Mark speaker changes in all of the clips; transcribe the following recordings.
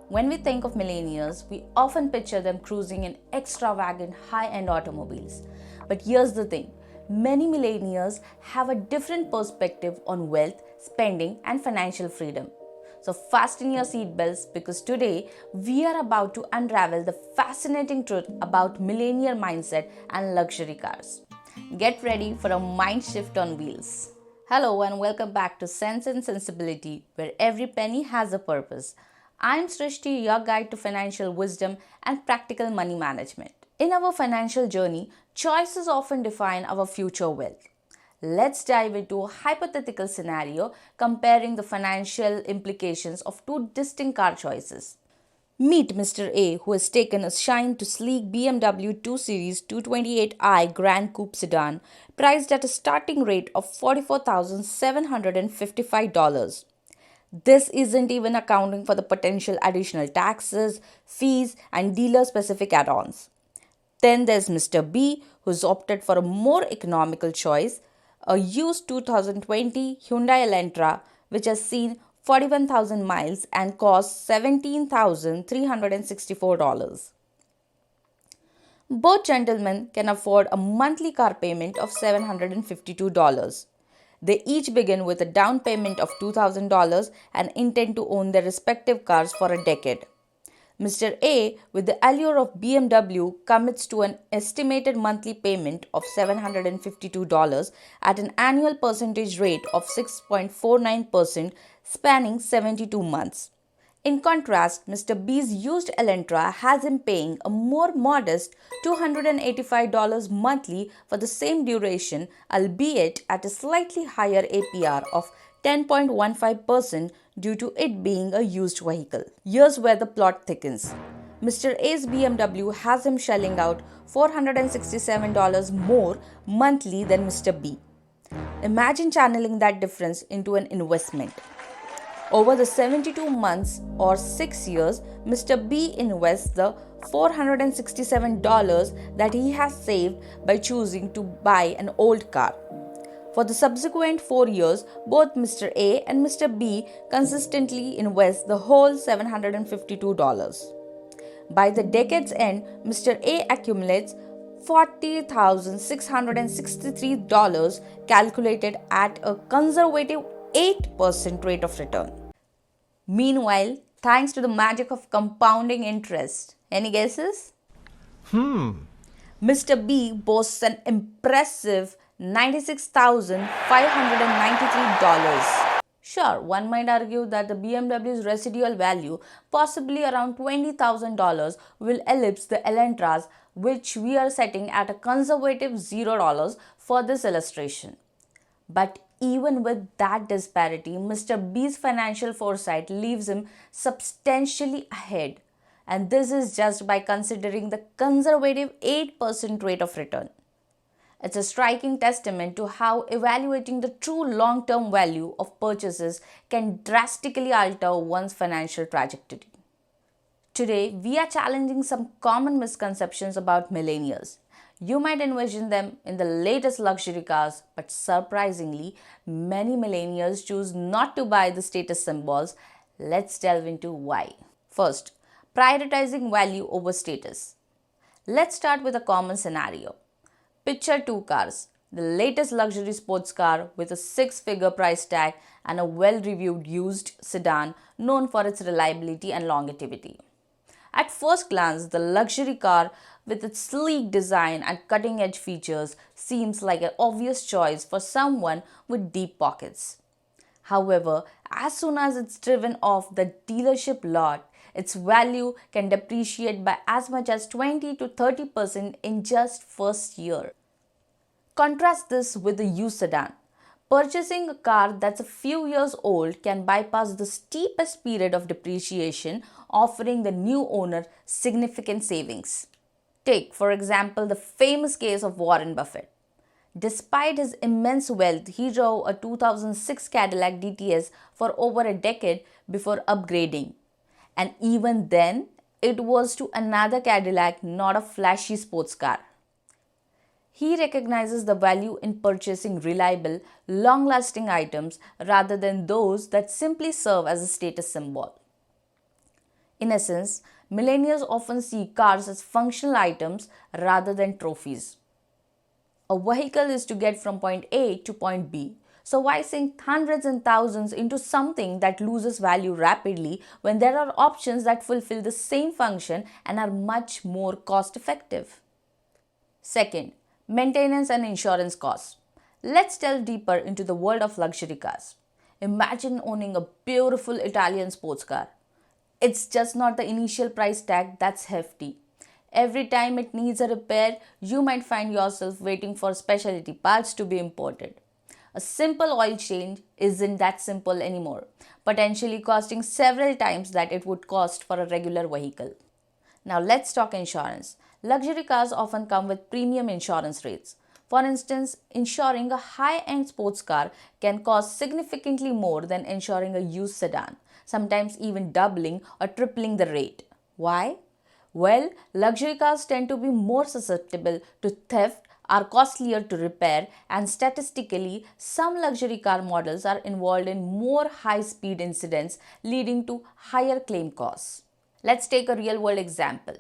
Speaker 1: When we think of millionaires, we often picture them cruising in extravagant high-end automobiles. But here's the thing, many millionaires have a different perspective on wealth, spending, and financial freedom. So fasten your seatbelts because today we are about to unravel the fascinating truth about millionaire mindset and luxury cars. Get ready for a mind shift on wheels. Hello and welcome back to Sense and Sensibility, where every penny has a purpose. I'm Srushti, your guide to financial wisdom and practical money management. In our financial journey, choices often define our future wealth. Let's dive into a hypothetical scenario comparing the financial implications of two distinct car choices. Meet Mr. A, who has taken a shine to sleek BMW 2 Series 228i Grand Coupe sedan, priced at a starting rate of $44,755. This isn't even accounting for the potential additional taxes, fees, and dealer specific add ons. Then there's Mr. B, who's opted for a more economical choice, a used 2020 Hyundai Elantra, which has seen 41,000 miles and costs $17,364. Both gentlemen can afford a monthly car payment of $752. They each begin with a down payment of $2,000 and intend to own their respective cars for a decade. Mr. A, with the allure of BMW, commits to an estimated monthly payment of $752 at an annual percentage rate of 6.49%, spanning 72 months. In contrast, Mr. B's used Elantra has him paying a more modest $285 monthly for the same duration, albeit at a slightly higher APR of 10.15% due to it being a used vehicle. Here's where the plot thickens. Mr. A's BMW has him shelling out $467 more monthly than Mr. B. Imagine channeling that difference into an investment. Over the 72 months or 6 years, Mr. B invests the $467 that he has saved by choosing to buy an old car. For the subsequent 4 years, both Mr. A and Mr. B consistently invest the whole $752. By the decade's end, Mr. A accumulates $40,663 calculated at a conservative 8% rate of return. Meanwhile, thanks to the magic of compounding interest, any guesses? Mr. B boasts an impressive $96,593. Sure, one might argue that the BMW's residual value, possibly around $20,000, will eclipse the Elantra's, which we are setting at a conservative $0 for this illustration. But even with that disparity, Mr. B's financial foresight leaves him substantially ahead. And this is just by considering the conservative 8% rate of return. It's a striking testament to how evaluating the true long-term value of purchases can drastically alter one's financial trajectory. Today, we are challenging some common misconceptions about millionaires. You might envision them in the latest luxury cars, but surprisingly, many millionaires choose not to buy the status symbols. Let's delve into why. First, prioritizing value over status. Let's start with a common scenario. Picture two cars, the latest luxury sports car with a six-figure price tag and a well-reviewed used sedan known for its reliability and longevity. At first glance, the luxury car with its sleek design and cutting-edge features seems like an obvious choice for someone with deep pockets. However, as soon as it's driven off the dealership lot, its value can depreciate by as much as 20 to 30% in just first year. Contrast this with the used sedan. Purchasing a car that's a few years old can bypass the steepest period of depreciation, offering the new owner significant savings. Take, for example, the famous case of Warren Buffett. Despite his immense wealth, he drove a 2006 Cadillac DTS for over a decade before upgrading. And even then, it was to another Cadillac, not a flashy sports car. He recognizes the value in purchasing reliable, long-lasting items rather than those that simply serve as a status symbol. In essence, millennials often see cars as functional items rather than trophies. A vehicle is to get from point A to point B. So, why sink hundreds and thousands into something that loses value rapidly when there are options that fulfill the same function and are much more cost effective? Second, maintenance and insurance costs. Let's delve deeper into the world of luxury cars. Imagine owning a beautiful Italian sports car. It's just not the initial price tag that's hefty. Every time it needs a repair, you might find yourself waiting for specialty parts to be imported. A simple oil change isn't that simple anymore, potentially costing several times that it would cost for a regular vehicle. Now let's talk insurance. Luxury cars often come with premium insurance rates. For instance, insuring a high end sports car can cost significantly more than insuring a used sedan, sometimes even doubling or tripling the rate. Why? Well, luxury cars tend to be more susceptible to theft, are costlier to repair, and statistically, some luxury car models are involved in more high speed incidents, leading to higher claim costs. Let's take a real world example.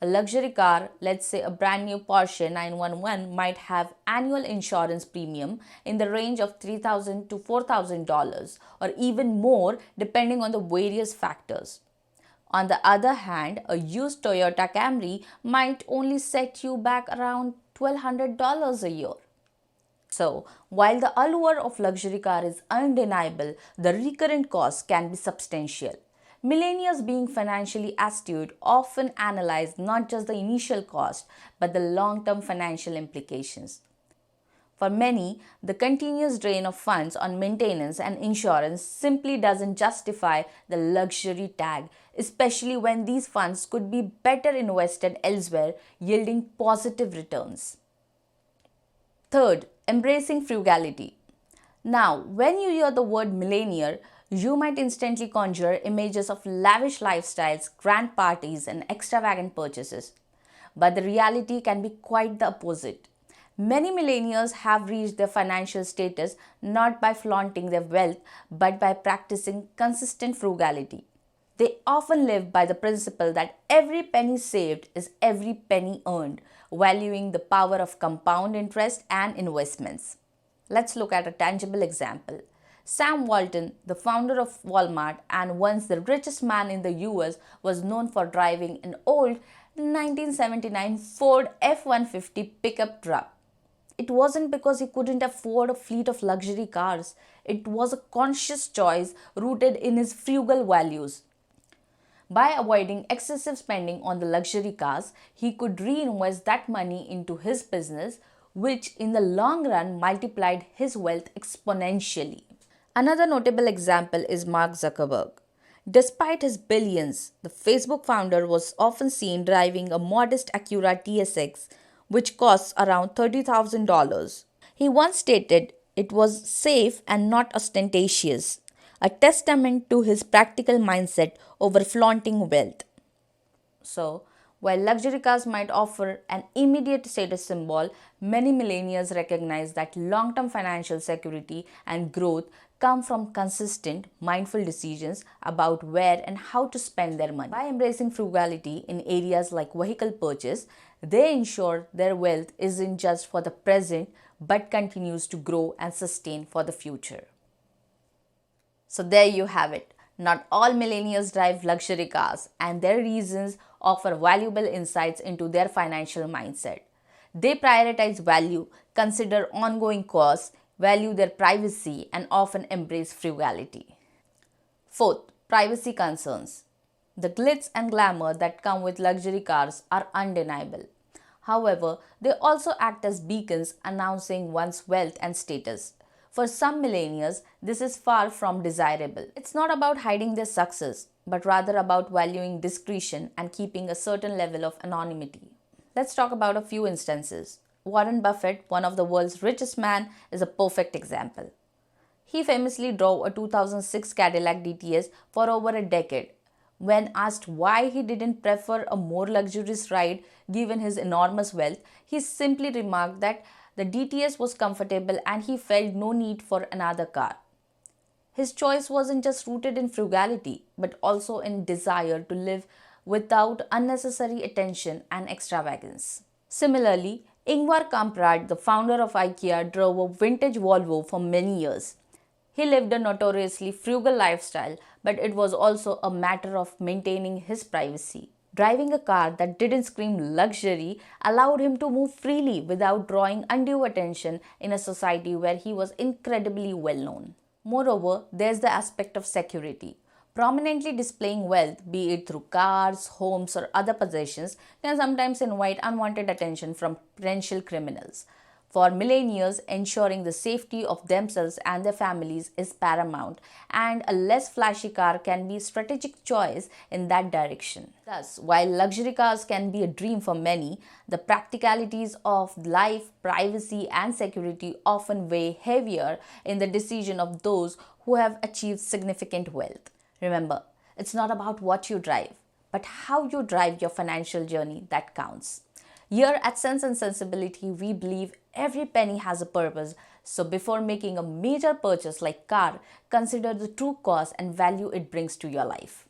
Speaker 1: A luxury car, let's say a brand new Porsche 911, might have annual insurance premium in the range of $3,000 to $4,000 or even more depending on the various factors. On the other hand, a used Toyota Camry might only set you back around $1,200 a year. So, while the allure of luxury car is undeniable, the recurrent costs can be substantial. Millennials, being financially astute, often analyze not just the initial cost but the long term financial implications. For many, the continuous drain of funds on maintenance and insurance simply doesn't justify the luxury tag, especially when these funds could be better invested elsewhere, yielding positive returns. Third, embracing frugality. Now, when you hear the word millionaire, you might instantly conjure images of lavish lifestyles, grand parties, and extravagant purchases. But the reality can be quite the opposite. Many millennials have reached their financial status not by flaunting their wealth but by practicing consistent frugality. They often live by the principle that every penny saved is every penny earned, valuing the power of compound interest and investments. Let's look at a tangible example. Sam Walton, the founder of Walmart and once the richest man in the US, was known for driving an old 1979 Ford F-150 pickup truck. It wasn't because he couldn't afford a fleet of luxury cars. It was a conscious choice rooted in his frugal values. By avoiding excessive spending on the luxury cars, he could reinvest that money into his business, which in the long run multiplied his wealth exponentially. Another notable example is Mark Zuckerberg. Despite his billions, the Facebook founder was often seen driving a modest Acura TSX, which costs around $30,000. He once stated it was safe and not ostentatious, a testament to his practical mindset over flaunting wealth. So, while luxury cars might offer an immediate status symbol, many millennials recognize that long term financial security and growth come from consistent, mindful decisions about where and how to spend their money. By embracing frugality in areas like vehicle purchase, they ensure their wealth isn't just for the present but continues to grow and sustain for the future. So, there you have it. Not all millennials drive luxury cars, and their reasons offer valuable insights into their financial mindset. They prioritize value, consider ongoing costs, value their privacy, and often embrace frugality. Fourth, privacy concerns. The glitz and glamour that come with luxury cars are undeniable. However, they also act as beacons announcing one's wealth and status. For some millennials, this is far from desirable. It's not about hiding their success, but rather about valuing discretion and keeping a certain level of anonymity. Let's talk about a few instances. Warren Buffett, one of the world's richest men, is a perfect example. He famously drove a 2006 Cadillac DTS for over a decade. When asked why he didn't prefer a more luxurious ride given his enormous wealth, he simply remarked that the DTS was comfortable and he felt no need for another car. His choice wasn't just rooted in frugality, but also in desire to live without unnecessary attention and extravagance. Similarly, Ingvar Kamprad, the founder of IKEA, drove a vintage Volvo for many years. He lived a notoriously frugal lifestyle, but it was also a matter of maintaining his privacy. Driving a car that didn't scream luxury allowed him to move freely without drawing undue attention in a society where he was incredibly well known. Moreover, there's the aspect of security. Prominently displaying wealth, be it through cars, homes, or other possessions, can sometimes invite unwanted attention from potential criminals. For millionaires, ensuring the safety of themselves and their families is paramount, and a less flashy car can be a strategic choice in that direction. Thus, while luxury cars can be a dream for many, the practicalities of life, privacy, and security often weigh heavier in the decision of those who have achieved significant wealth. Remember, it's not about what you drive, but how you drive your financial journey that counts. Here at Sense and Sensibility, we believe every penny has a purpose. So before making a major purchase like car, consider the true cost and value it brings to your life.